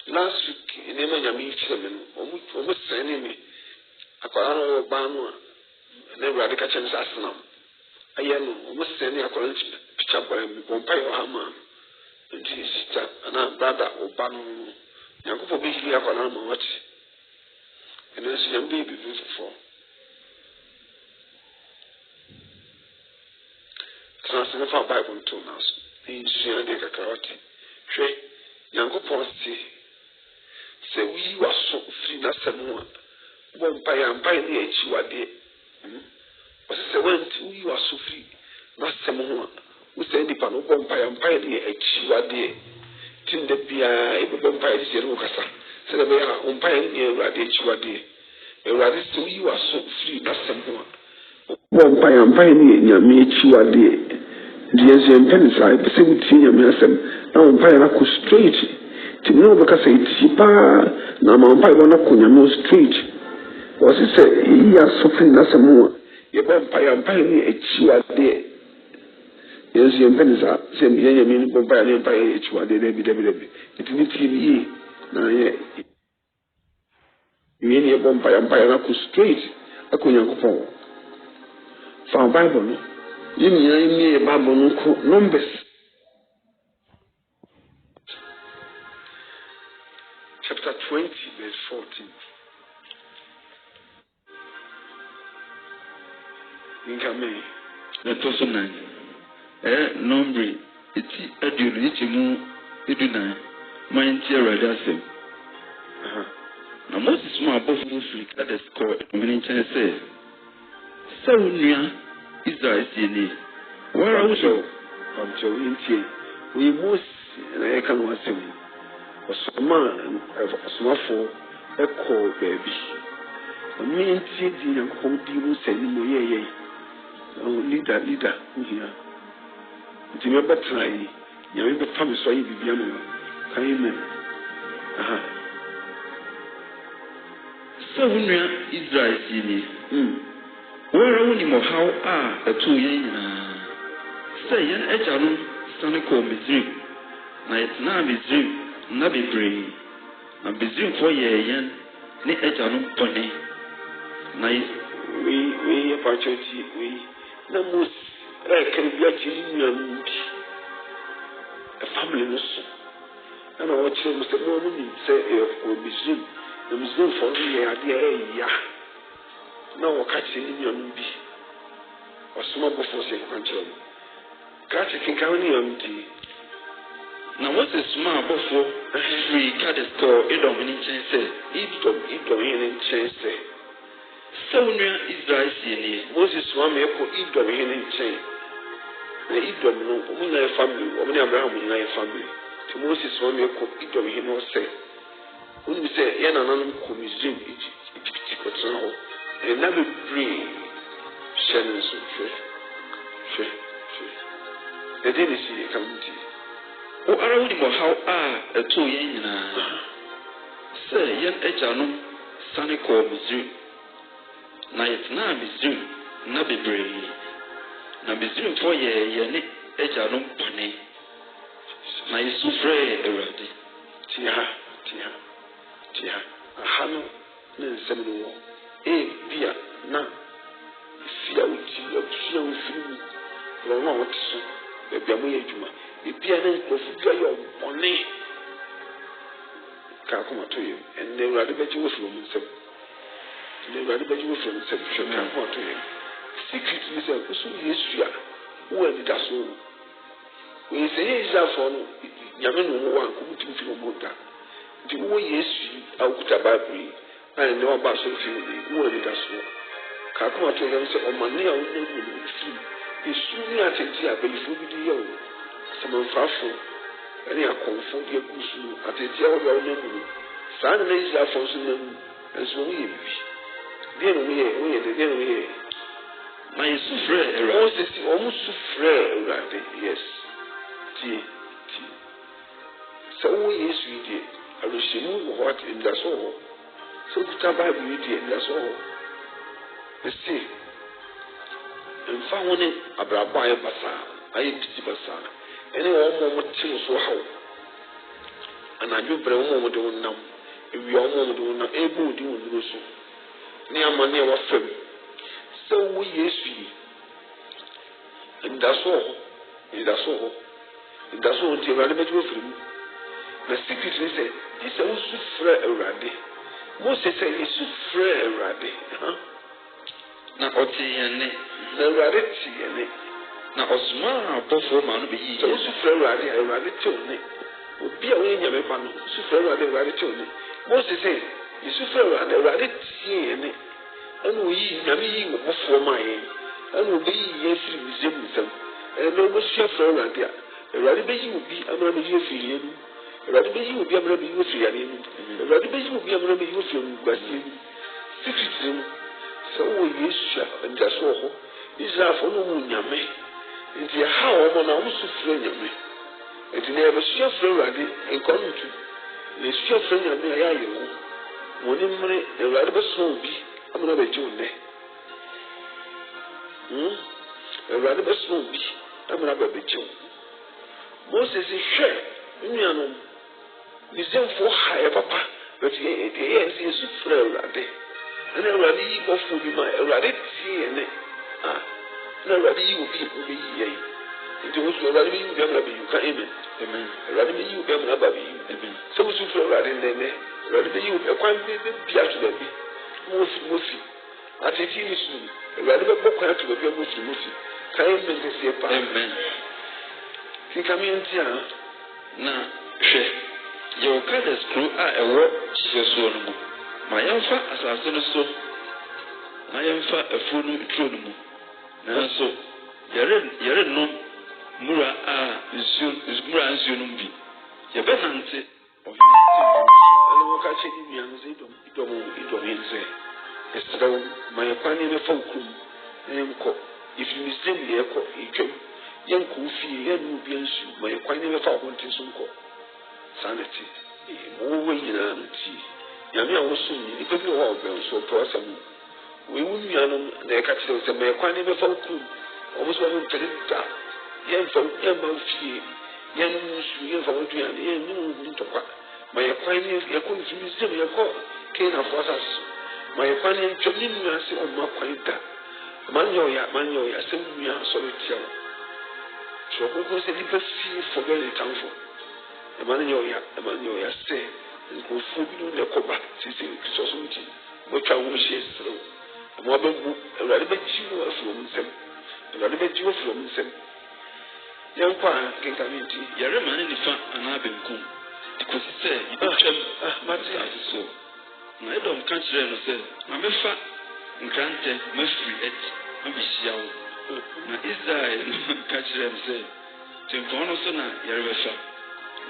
last week in the Yami Chairman, almost sending me a Corano Bano and then Radical Chance Asanam. I am almost sending a college picture by Pompeo Hammer and his sister and our brother Obano. Yanko be here for an watch. And then see a baby before. Transfer Bible to us. In Siena Karate. She Yanko Posti. Say we were so free that someone. One by and by the age you are there. But say when we were so free. Not someone. We say the panel one by and by the age you are there. Tin the Pia, every by the Lucasa. Say the way on pioneer radiate you are there. A radiate to you are so free that someone. One by and by the age you are there. The Asian Peninsula, I say with senior Massam, now umpire straight. To know because it's cheaper, now my umpire one of Kunyamo straight. Was it say, he has suffering as a more. Your umpire a cheer there. The Asian Peninsula, same year, mean umpire empire, it's what they be. It needs ye. Now, yeah. You mean your umpire straight, a Kunyamo. From Bible. In your Bible, Numbers chapter 20, verse 14. Income. The Tosonan. Nombre, it's adulating Eduna, my dear Radassim. Now, most small both free at the score, many chances say. So near. Israel sini. Where are we so? From Jointi. We must and I can was him. A man of a small for a call baby. A mean tea and home deal sending me. Oh, leader here. It's never try. You have the promise why you be young. Can you name? So near Israel sini. Where only more how a 2 years say an ejano, Sanico Mizrim. Na it's now Mizrim, Nabi Bray, and Mizrim for yen, ne ejano pony. Nice, we opportunity, we no most can be a a family nursing. And I watch Mr. Mormon say, or Mizrim, the Mizrim for the idea. No, catching in your movie or small before say control. Catching county empty. Now, what's a small before free cat is called a dominant chance? It don't chance. So near Israel, Moses Swami eat dominant chain. They eat domino, woman family, woman Abraham in my family. To Moses Swami eat domino say. When we say, Yana non commission, it's and never bring Shannon's faith. The day see a community. Oh, I don't know how a 2 years say, young Ejano, Sanico, Missouri. Night now, Missouri, Nabi Bray. Now, Missouri for ye, Ejano Pony. My souffre already. Tia, a hano, no seminal. Bia na fia uti option free no what so e bia mo yeduma e bia na nkofu yo bone ka kuma to you and they rather bet you from himself they rather bet you from himself ka kuma to you secret is so yesu a wo edi da so we say is that for nyame no wo anko mutim fi mo da di wo yesu akuta bible and no about so few who are the so. Kakuma to them say, O Mania, is soon at a dear, but if you be the young, some of Fafo, any are confirmed your Gusu at a dear of your name. San lays that for some and so we be. Then we my souffre, almost souffre, yes. Tea. So we is we did. I will remove what in the soul. So the Bible you did, that's all. You see, and found it a Brabaya Basa, I did Basa, any one moment till so how. anadwo brɛ wo de wo nam ewi wo de wo nam ebu di wo nuru so ne amane a wafam sɛ wo Yesu yi ndaso nti Awurade bɛgye wo firi mu na secret ne sɛ sɛ wo su frɛ Awurade Mose sɛ Yesu frɛ Awurade na ɔte yɛn ne na Awurade te yɛn ne na ɔsoma abɔfoɔ ma no bɛyi sɛ wo su frɛ Awurade te wo ne obi a woyɛ nyame ba no su frɛ Awurade te wo ne Mose sɛ Yesu frɛ Awurade tie yɛn ne ɛna oyi nyame yi wo bɔfoɔ ma yɛn ɛna obeyi yɛn firi Misraim nsam ɛna obɛsua frɛ Awurade a Awurade bɛyi obi amana bɛyi afiri yɛn mu Awurade bɛyi obi amana bɛyi afiri yɛn mu Awurade bɛyi obi amana bɛyi afiri nguasie mu secret mu sɛ wo Yesu a ndaso wɔ hɔ Israelfo no mu nyame nti ha wɔn na wɔn so frɛ nyame nti na yɛbɛsua frɛ Awurade nkɔntu na yɛsua frɛ nyame a yɛayɛ wo wɔn ne mmere Awurade bɛsoma obi amana bɛgye wo nnɛ Awurade bɛsoma obi amana bɛgye wo Moses hwɛ nnuanom Misraimfo ha yɛ papa bɛti yɛ sɛ Yesu frɛ Awurade ɛna Awurade yi bɔfo bi ma Awurade tie yɛ ne na Awurade yi obi bɛyi yɛn nti wo so Awurade bɛyi obi amana bɛyi ka amen Awurade bɛyi obi amana ba bɛyi sɛ wo so frɛ Awurade nnɛ Awurade bɛyi obi kwan bi ato baabi Mofi atete ni su Awurade bɛbɔ kwan ato baabi a Mofi ka amen kɛseɛ paa amen kikame ntia na hwɛ yɛwɔ Kades kuro a ɛwɔ hyehyɛsoɔ no mu ma yɛmfa asase no so na yɛmfa afuo no turo no mu nanso yɛrennom mmura nsuo no mu bi yɛbɛnante ɛna wɔka kyɛ ne nnuano sɛ idɔm yɛnsɛ ɛserɛ wo ma yɛkwan ne mɛfa wo kurom na yɛnkɔ ɛfiri Misraim ne yɛkɔ ɛtwam yɛnkɔ wo fie yɛnnu obi nsu ma yɛkwan ne mɛfa wo honten so nkɔ saa ne te wɔwɔ nyinaa no ti nyame a wosom ni nipa bi wɔ hɔ a ɔbɛn so ɔpɛ asɛm wɔewu nnuanom na yɛka kyerɛ wo sɛ ma yɛkwan ne mɛfa wo kurom ɔmo so ɔmpɛne da yɛmma wo fie yɛnnu nsu yɛmfa wo duane yɛnnu wo ntɔkwa ma yɛkwan ne yɛkɔ mfiri Misraim yɛkɔ Kanaanfo asase so ma yɛkwan ne ntwam ne nnua ase ɔmma kwan da manyɛ ɔyɛ asɛm nnua asɔre tia wo so ɔkɔkɔ sɛ nipa fie fɔ bɛ ne tamfo ɛmanyɛ ɔyɛ sɛ nkurɔfoɔ bi no na ɛkɔba sisi kisɔso nti wɔatwa wo hyɛ serew ɛma wabɛgu Awurade bɛgye wo afiri wɔn nsam Awurade bɛgye wo afiri wɔn nsam yɛnkɔ a kenkame nti yɛrema ne nifa anaa benkum kɔsi sɛ yɛbɛtwam asase so na Edom ka kyerɛ no sɛ ma mɛfa nkrantɛ mafiri akyi mabɛhyia wo na Israel ka kyerɛ no sɛ tempɔn no so na yɛrebɛfa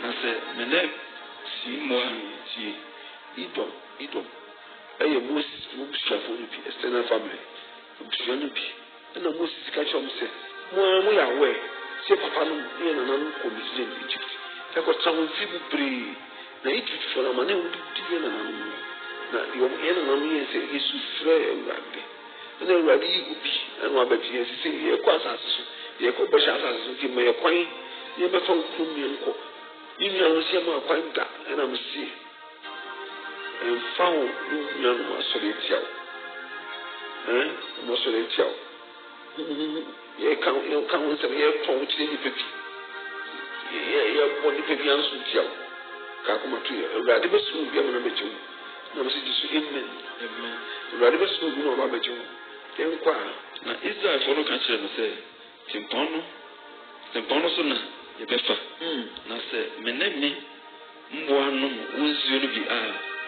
na sɛ mene si mmoa tie Edom ɛyɛ Moses busuafo no bi external family busua no bi ɛna Moses ka kyerɛ mo sɛ moyɛ aware sɛ papa no ne yɛ nananom kɔ Misraim Egypt ɛkɔtena ho mfi bebree na Egyptfoɔ no ama ne wodi yɛ nananom no na yɛ nananom yɛ sɛ Yesu frɛ Awurade ɛna Awurade yi obi ɛna wabɛgye yɛn sɛ yɛkɔ asase so yɛkɔ bɛhyɛ asase so nti ma yɛkwan yɛbɛfa wo kurom yɛnkɔ ne nua no sɛ ma kwan da ɛna mo sie ɛmfa wo ne nua no asɔre atia wo mo asɔre atia wo yɛka ho nsɛm yɛtɔn wo kyerɛ nnipa bi yɛbɔ nnipa bi anso tia wo kaakoma to yɛ Awurade bɛsoma obi amana bɛgye wo na mo sɛ gye so amen Awurade bɛsoma obi na ɔba bɛgye wo yɛnkɔ a na Israelfoɔ no ka kyerɛ no sɛ tempɔn no so na yɛbɛfa na sɛ mene mmoa nom wo nsuo no bi a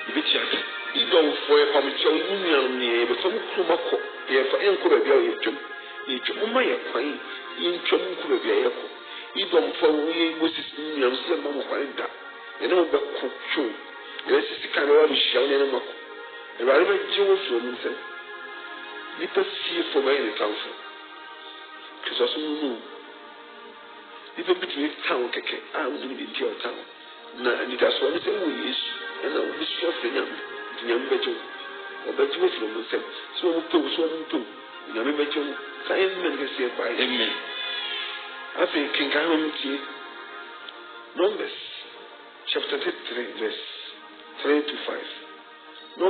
yɛbɛtua ka Idomfoɔ yɛpamkyɛ wo ne nuanom ne yɛbɛfa mu kurom akɔ yɛnkɔ baabi a yɛtwam moma yɛ kwan yɛntwam nkɔ baabi a yɛkɔ Idomfoɔ woyɛ Moses ne nuanom sɛ ma mo kwan da ɛne mo bɛkɔ twom yɛsisi kan na wɔabehyia wo ne ne makɔ Awurade bɛgye wo firi mu nsɛm nipa fiefoɔ bɛyɛ ne tamfo kisɔso mu nipa bi tumi tan wo kɛkɛ a wode ne nti ɔtan na anidasoɔ no sɛ wo Yesu ɛna wobɛsua firi nyame nti nyame bɛgye wo ɔbɛgye wo firi mu nsɛm sɛ wɔn mpɛ wo sɛ wɔn mpɛ wo nyame bɛgye wo ka amen kɛseɛ paa afei kenkan ho tie Numbers chapter 33, verse 3 to 5. No.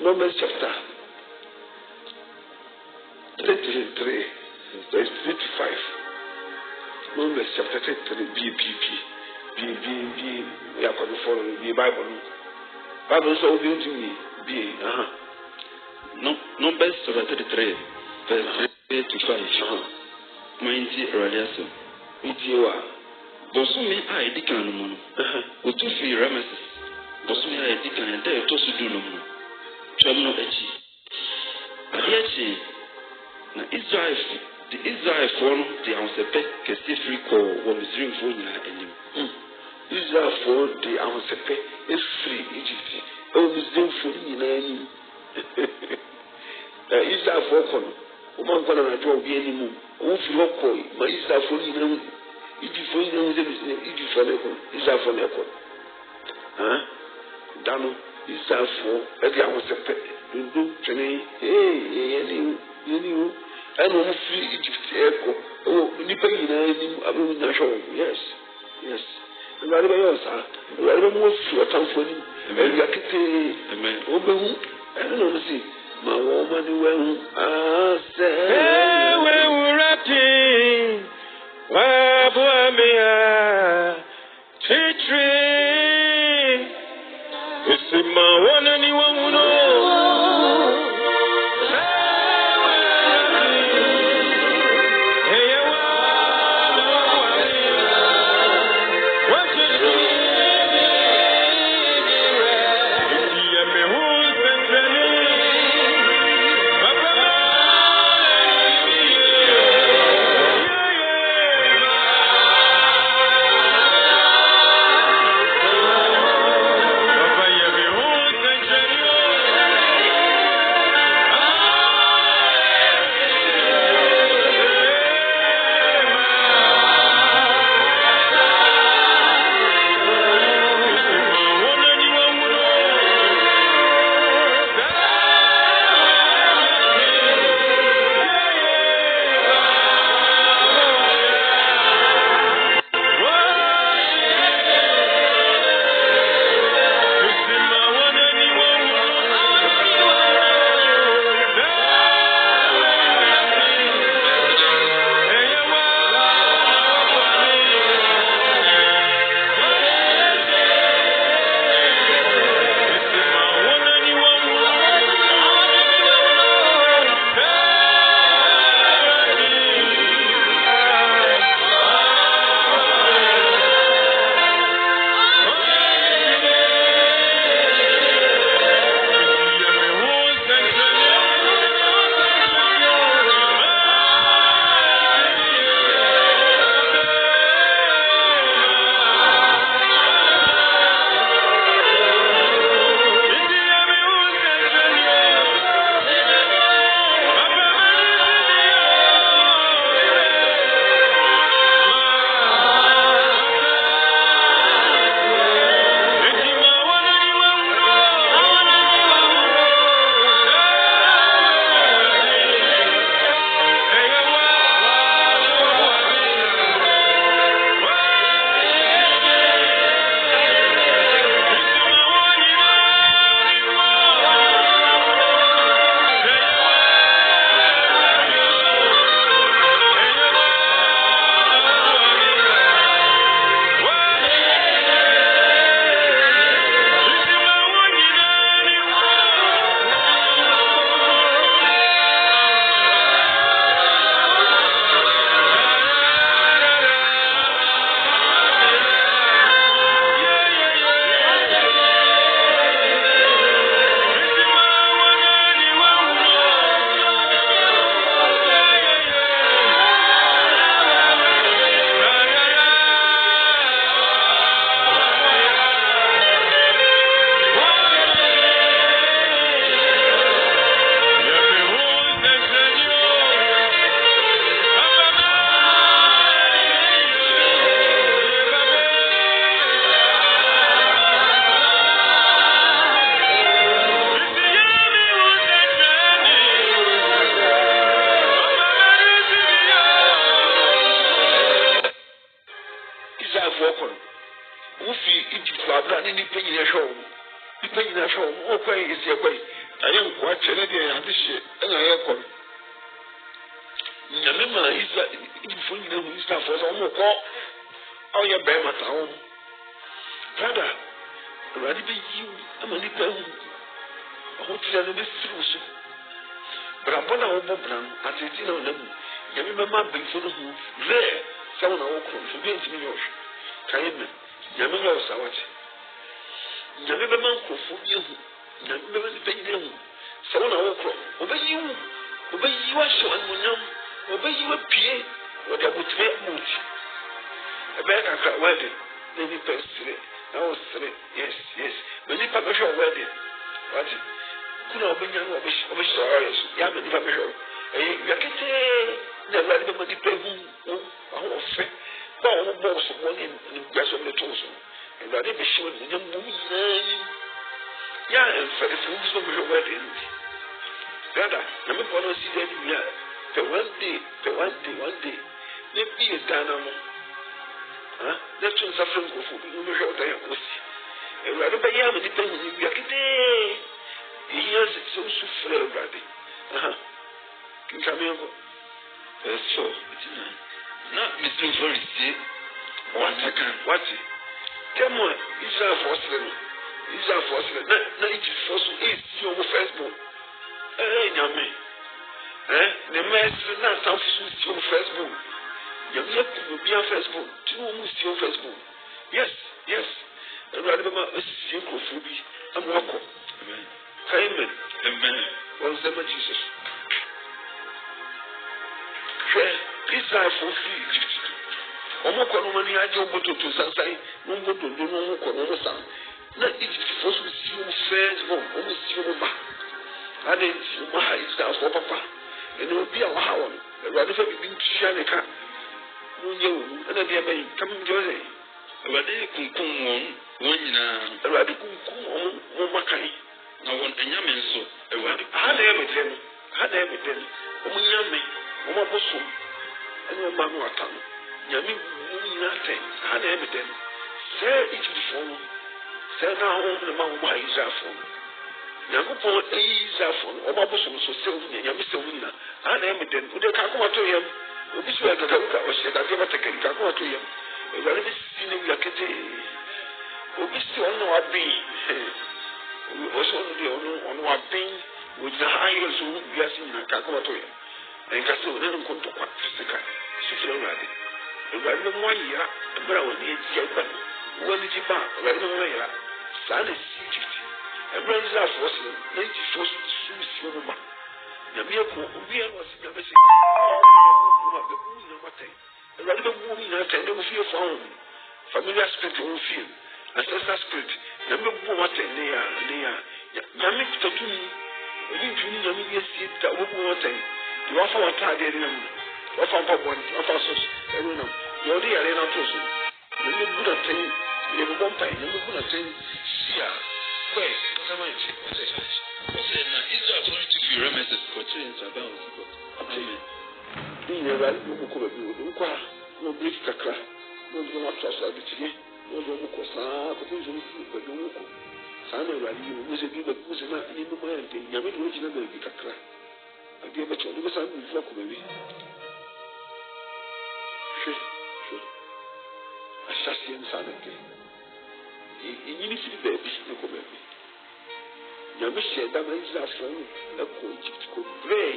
Numbers chapter 33, verse 3 to 5. Numbers chapter 33, we are going to follow the Bible. Bible is all going to be, Numbers chapter 33, verse 3 to 5. Mighty Radiaso. Itiwa. Bosumi a edikan no mu. Otufi Rameses. Bosumi a edikan enda etosudu no mu. Twam no achi. Adechi na Israel for no the ansepe kesi free call wo Misraim for nyina anim. Israel for the ansepe is free Egypt. O Misraim for nyina anim. Israel for kono. O man kono na jo obi anim. O fi hokoi ma Israel for nyina Egypt for nyina Egypt for ne ko. Israel for ne ko. Dano Israelfoɔ ɛde ahosɛpɛ dundu twene yɛni wo ɛna wɔn firi Egypt ɛkɔ ɛwɔ nipa nyinaa anim abɛn nyahwɛ wɔn yes Awurade bɛyɛ ɔsaa Awurade bɛmu afiri ɔtamfoɔ anim ɛwia ketee wɔbɛhu ɛno na ɔno si ma wɔn ma ne wɔahu asɛ wɛwurate waboa me a titiri esi ma wɔn ani wɔn no Yeah, for the food so much wedding. Rather, I'm going to see that we are for one day. Maybe a dynamo. That's what suffering for you. We heard that was. And rather by Yam, the pen you are today. Yes, it's so frail, Brady. Can come here. So, not Mr. Forest. What I can. What? Tell me, Israel Fossil. Now it's Fossil is your firstborn. Yummy. The master not selfish your firstborn. You will be a firstborn. Two almost your firstborn. Yes. And rather than a single phobia, I'm welcome. Amen. What's the name of Jesus? Israel for free. Omokono mani aje oboto to sansai no boto do no kono no san na Egypt for so see you first born almost see you ba ade you ma Israel for papa ene obi a wa ha won Ewurade fa bibi ntwa ne ka no nye wo na dia bayi kam jose Ewurade kunkum won nyina Ewurade kunkum won makai na won anyame nso Ewurade ha na emeten o nyame o maboso ene o ba no atan Yami Munate, and evident. Say it before. Say now, the man by Zafon. Yamupo Zafon, or Babusum, so Sylvia, Yamisovina, and evident. Would they come to him? This way, the Gauta was said, I never take a go to him. A very seen Yakete. We still know our being. We also on our being with the highest who we are seeing a Kakua to him. And Castle didn't come to what Fisika. Super already. Ewurade mo ayira ebra woni etia ba woni ji ba ewurade mo ayira sa na Egypt ebra nza force na ji force su mo ba na me ko obi an wasi na be se ma be ku na mate ewurade be mu na ta ne mo fie fo ho familiar spirit mo fie ancestral spirit na me bu mate ne ya me tutatu ni obi ntuni na me yesi ta wo bu mate di wa fa wa ta de ne mo wa fa pa bon wa fa so no you already are not so you will good at thing you will bomb time you will good at thing sia wait come on say na Israel for to be remitted for change about amen ni ne ba ni ko ba bi o ko no break kakra no do not trust that it no do ko sa ko tin zo ni ko do ko sa na ba ni mo se bi ba ko se na ni mo ma ente nyame do ji na ba bi kakra abi ba cho do sa ni fo ko ba bi Assassin sanity. You need to be baby, no baby. Yami said that is a friend, a coach could pray.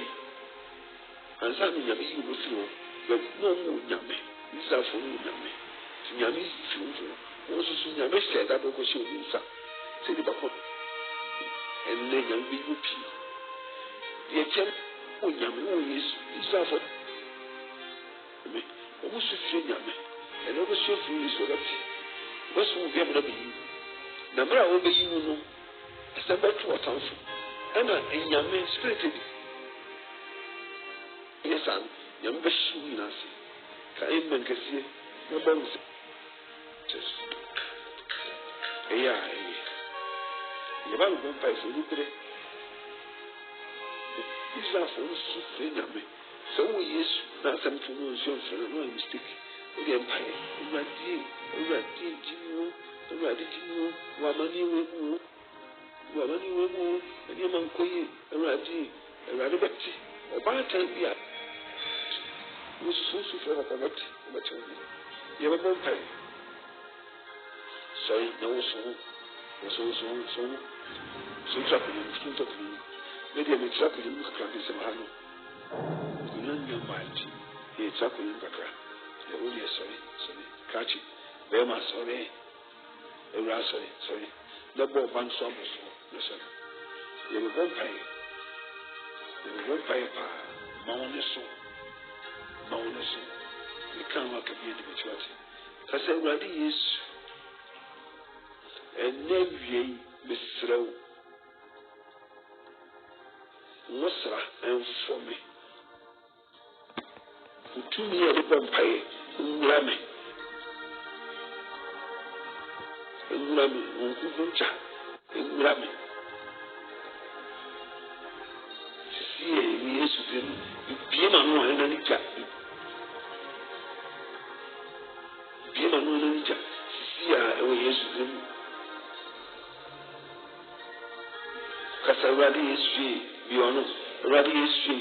And something Yami you will throw, but no more Yami. This is a phone Yami. Yami is children. Also, Yami said that because you will say the Bako. And then Yami will be. The attempt on Yami is a for me. Almost a few Yami. And over so few is what what's will be able to be you. Number I will be you know. It's about to a town. And in your main spirit. Yes, I'm young Bashu Nasi. Kaim and Cassie, no bones. Yeah, you have a vampire for you today. These are for us. So we is not some to know your mistake. The empire, Uradi, Jinu, Wamani, and Yamankoy, Uradi, or by the time we are was so super of what you have a vampire. Sorry, no, so trapping in front of me. Maybe I'm trapping in the Samano. You know your mind, he's trapping in Bakra. Oh, yes, sorry. Catch it. Very much sorry. Sorry. The boy one song was no, sir. You will go pay. Mauneso. You can't work a bit with what. Because everybody is a navy, Miss Row. Wasra and for me. To me, a vampire. Rami, Rami, din bie ma no ana ni ja bie ma no ana ni ja sisi a ewo Yesu din kasa Awurade Yesu bi ono Awurade Yesu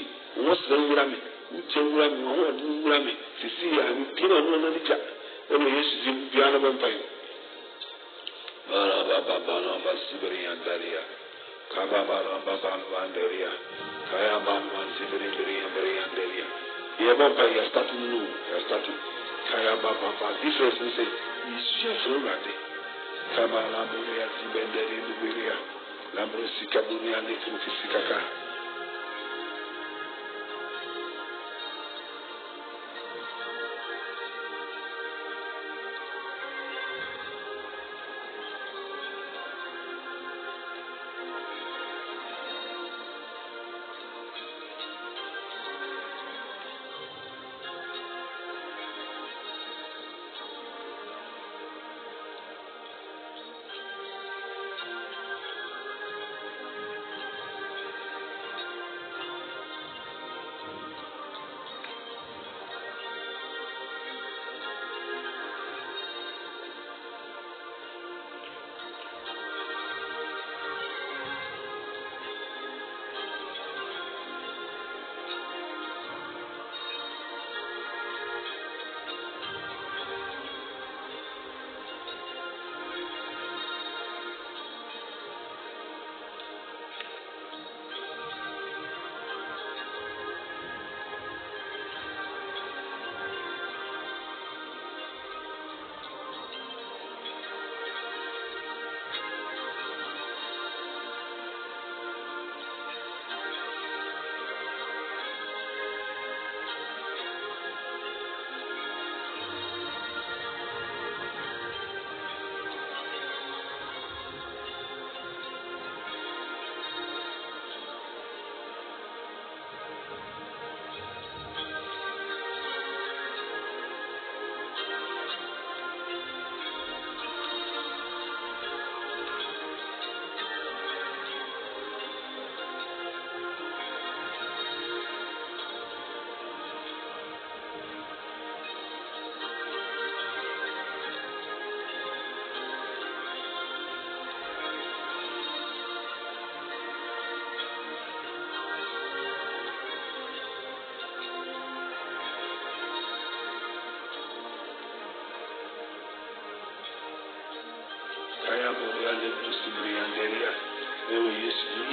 wo sere wura me uche wura me wo de wura me sisi a bie ma no ana ni ja ewo Yesu din bia na bampai Bala basibri andaria kaba bala bandaria kaya ban sibri andaria ye baba ya start kaya baba difference we say is from rade kaba la buria sibenderi buria la brosika buria ne kufisikaka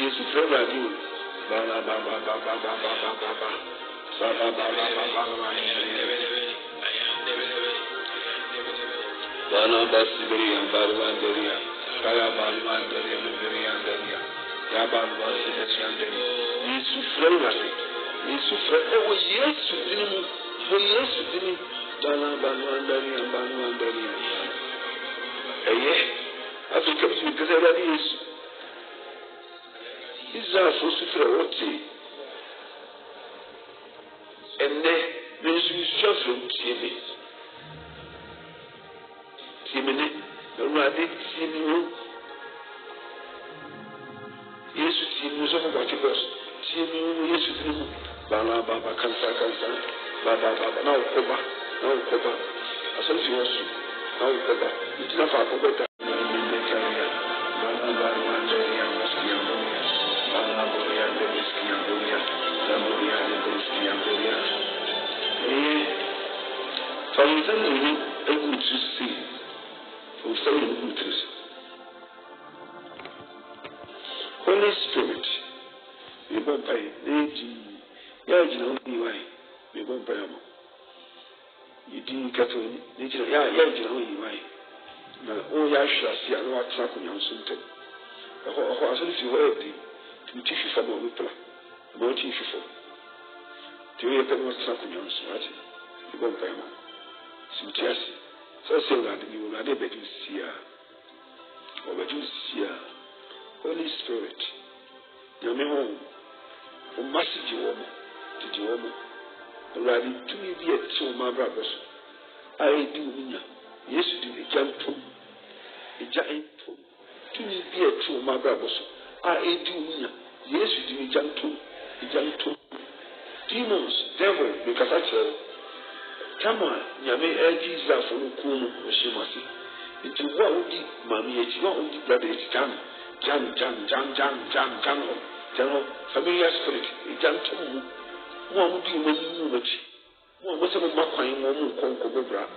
Yesu fẹ́ràn àdúrà bàbá bana basibiri ambarwanderia kaya balwanderia mberianderia ya balwanderia anderia Yesu fẹ́ràn àdúrà Yesu fẹ́ràn ewo Yesu dinimu bo Yesu dini bana balwanderia eye Afrika bi kese Awurade Yesu Israel so sufre wote enne bezu sufre tiebe tiemene Awurade tiemu Yesu tiemu so ko kwatibos tiemu Yesu tiemu bala baba kansa baba na ukoba aso fi wosu na ukoba itina fa akobeta Holy Spirit, we won't pay. We won't pay. You didn't get on. Oh, yeah, see, I know what's happening on something. I said, if you were to teach you from a whipper, no teach you for. Do you know what's happening on something? You won't pay. So say that you will not be able to see or be able to see Holy Spirit. You may home for massive woman to the woman. Already to me be a two my brothers. I do mean yes to the giant to me be a two my brothers. I do mean yes to the giant demons, devil, because actually, come on, Yame, Israel for Kumu, Shimasi. Into what would be Mammy, what would be brother, Jan, familiar spirit, Jan Tomu, one would be much. One was a Makwine, one who conquer.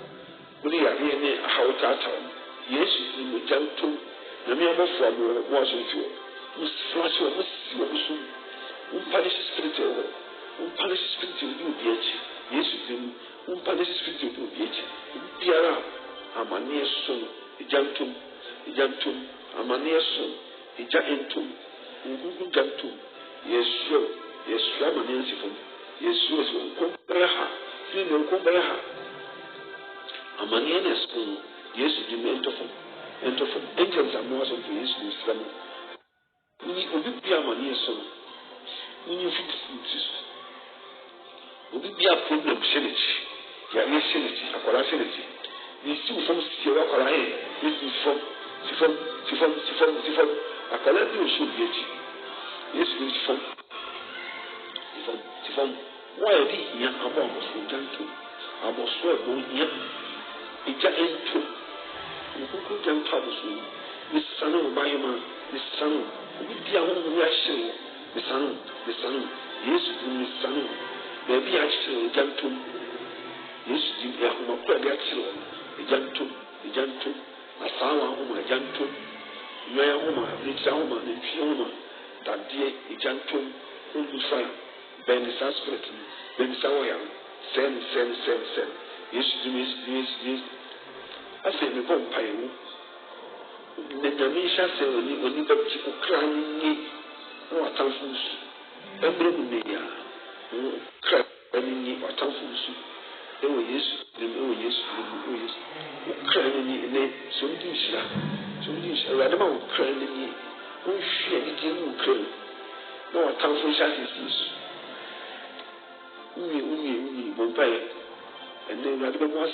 We are here how it's at home. Yes, you will jump to the mere from was with you. Must flash your punish spirit, punish spirit of you, bitch. Yes, you punish spirit of you, bitch. Piara, I'm a near soon, a jantum, I'm a near soon, a jantum, who jantum. Yes, sure, I'm an answer. Yes, sure, come by her, you come by her. I'm an answer. Yes, you meant of angels are more than for yes, Muslim. We will be a money so. We will fix it. We will be a problem, sanity. There is sanity, a quality. We still from Sierra Colae, this is from a quality of Soviet. Yes, we from why did young about was from Janto? I was swear, it's a entry. Who can publish me? This son of my man, this son, with the own reaction, the son, yes, the son, maybe actually a jantum, yes, the Ahoma actually, a jantum, a sawa home, a jantum, where home, it's a woman, and Fiona, that dear, a jantum, who fire, Ben is aspirate, Ben Sawaya, send, yes, this. I say, we won't pay you. The Namisha say, when you got to crying, or Tanfus, every day, crying, or Tanfus. Oh, yes, crying in it, so this, a radical crying, who share it in Ukraine. No, Tanfus is this. We won't pay, and then radical was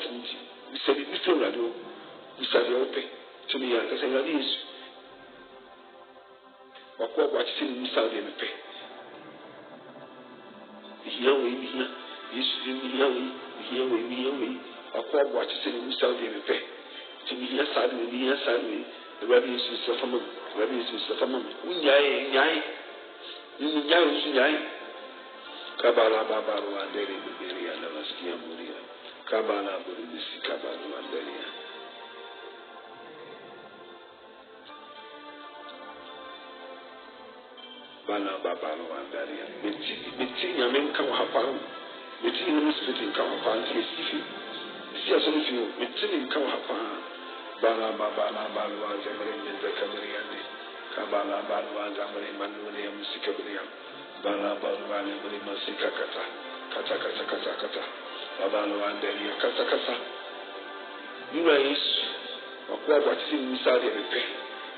we said it before radio. We said it open to me as I said this. What watching me Saudi and pay. Here we here we what watching me Saudi and pay. To me, yes, I will, the rabbi is Mr. Faman, Yay, Kabala Baba and Deri Buria, Lavaskia Muria. Kabala Burisi Kabalu Andaria. Bana Babalu Andaria. Betting Yamen Kawapan, betting the splitting Kawapan, is if you see us if you, betting Kawapan, Bala Babala Balua Zamarin, the Camariani, Kabala Balua Zamarin, Manuria Musicabria, Bala Balua Musika Kata. Babalo and Delia Kasa. You raise or what is inside the repair.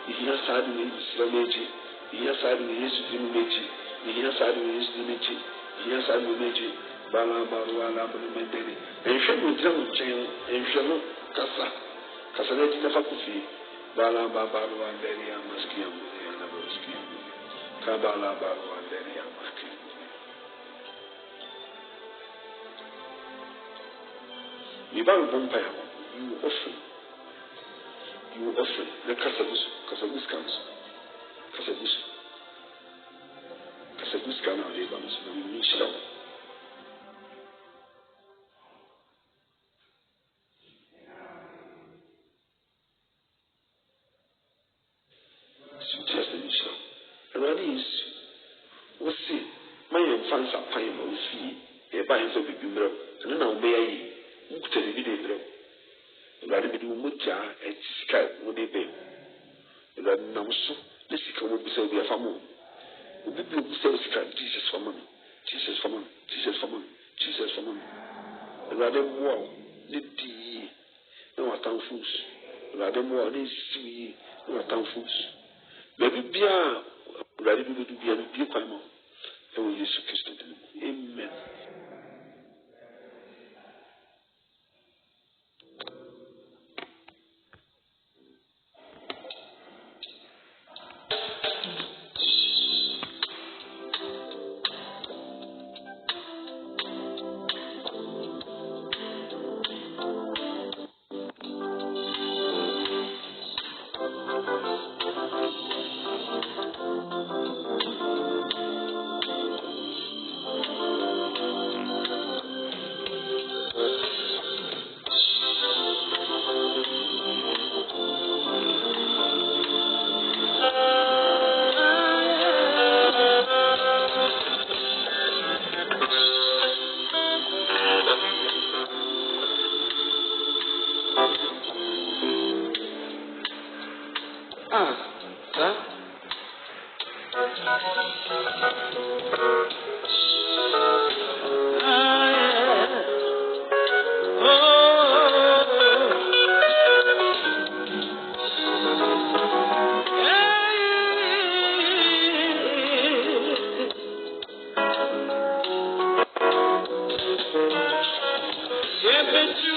He has had me Slamaji, he has had me his Dimaji, he has had me his Dimaji, he has had me Maji, Bala Baruana Mendeli, and Shamu Drum Chain, and Shamu Kasa, Casanet Fakufi, Bala Babaru and Delia Maskiam, and Aboskiam, Kabala Baru and Delia Maski. You buy a vampire, you offer the Casabus Council. Casabus Canal, they bounce, we reach down. Just the Michel. And that is, we'll see. My fans are paying my fee, a buying of a bimbo, and then I'll be a video. Rather be mucha and sky would be paid. Rather now so, the sick will be so be a family. Would be so sky, Jesus for money, Jesus for money. Rather war, the no town fools. Rather more, this see no town fools. Maybe be a rather be to be a big crime. I will use Christian. Amen. Yes,